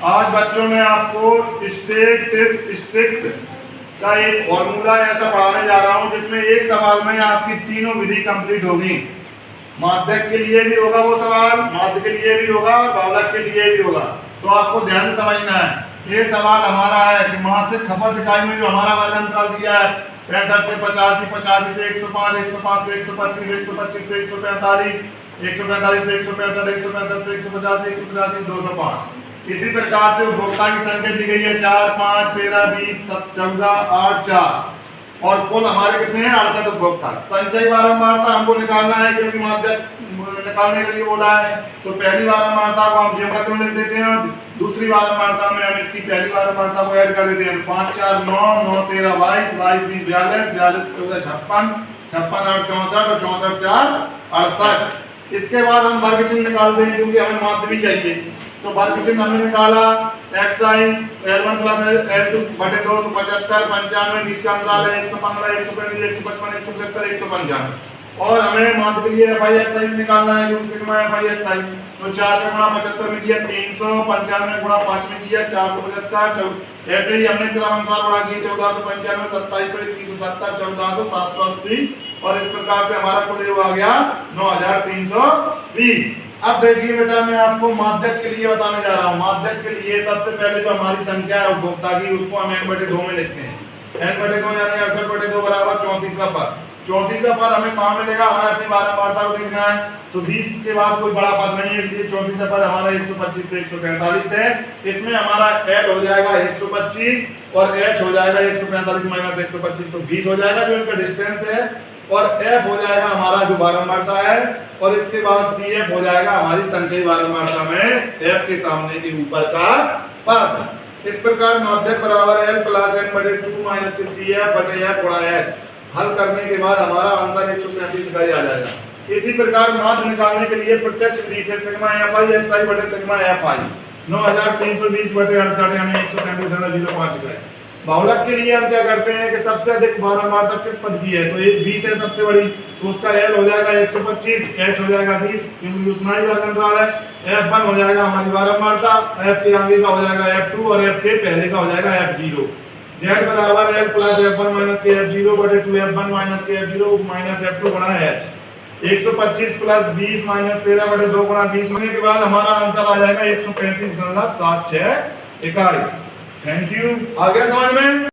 आज बच्चों में आपको स्टैटिस्टिक्स का एक फॉर्मूला ऐसा पढ़ाने जा रहा हूं जिसमें एक सवाल में आपकी तीनों विधि कंप्लीट होगी। माध्यक के लिए भी होगा वो सवाल, माध्य के लिए भी होगा और बहुलक के लिए भी होगा। तो आपको ध्यान से समझना है। ये सवाल हमारा है कि मासिक खपत इकाई में जो हमारा वर्ग अंतराल दिया है 65 से 85, 85 से 105, 105 से 125, 125 से 145, 145 से 165, 165 से 185, 185 205। इसी प्रकार से उपभोक्ता की संख्या दी गई है 4, 5, 13, 20, 14, 8, 4 और कुल हमारे कितने हैं 68 उपभोक्ता। संचयी बारंबारता हमको निकालना है क्योंकि माध्यक निकालने के लिए बोला है। तो पहली बारंबारता को हम जमा कर लिख देते हैं और दूसरी बारंबारता में हम इसकी पहली बारंबारता को ऐड कर देते हैं। 5, 4, 9, 9, 13, 22, 22, 20, 42, 42, 14, 56, 56, 8, 64 और 64, 4, 68। इसके बाद हम वर्ग चिन्ह निकालते हैं क्योंकि हमें माध्य भी चाहिए। तो वर्ग चिन्ह हमने निकाला xi l1 प्लस l2 बटे 2 तो 75, 95, 20 का अंतराल है 115, 135, 155, 175, 195 और हमें माध्य के लिए fi निकालना है क्योंकि सिग्मा fi। तो 4 का गुणा 75 में किया 395 गुणा 5 में किया 475। ऐसे ही हमने क्रमानुसार बढ़ा की 1495, 2721, 2170, 1400, 780 और इस प्रकार से हमारा कुल आ गया 9320। अब देखिए बेटा मैं आपको माध्यक के लिए बताने जा रहा हूँ। माध्यक के लिए सबसे पहले जो हमारी संख्या है उपभोक्ता की उसको हम n/2 में लिखते हैं। n/2 यानी 68/2 बराबर 34 का पद। 34 का पद हमें कहाँ मिलेगा? हमें अपनी बारंबारता को देखना है। तो 20 के बाद कोई बड़ा पद नहीं है इसलिए 34 का पद हमारा 125 से 145 है। इसमें हमारा ऐड हो जाएगा 125 और h हो जाएगा 145 माइनस 125 तो 20 हो जाएगा जो इनका डिस्टेंस है और f हो जाएगा हमारा जो बारंबारता है और इसके बाद cf हो जाएगा हमारी संचयी बारंबारता में f के सामने के ऊपर का पद। इस प्रकार माध्यक बराबर l प्लस n/2 माइनस के cf बटे f गुणा h। हल करने के बाद हमारा आंसर 137 इकाई आ जाएगा। इसी प्रकार माध्य निकालने के लिए प्रत्यक्ष विधि से सिग्मा fi xi बटे सिग्मा fi 9320 बटे 68 यानी 137.05 इकाई। बहुलक के लिए हम क्या करते हैं कि सबसे अधिक बारंबारता किस पद की है? तो एक 20 है सबसे बड़ी तो उसका l हो जाएगा 125, h हो जाएगा 20 क्योंकि उतना ही वर्ग अंतराल है। f1 हो जाएगा हमारी बारंबारता, f के आगे का हो जाएगा f2 और f के पहले का हो जाएगा f0। z बराबर l प्लस f1 माइनस के f0 बटे 2f1 माइनस के f0 माइनस f2 गुणा h। 125 प्लस 20 माइनस 13 बटे 2 गुणा 20 होने के बाद हमारा आंसर आ जाएगा 135.76 इकाई। Thank you. आ गया समझ में?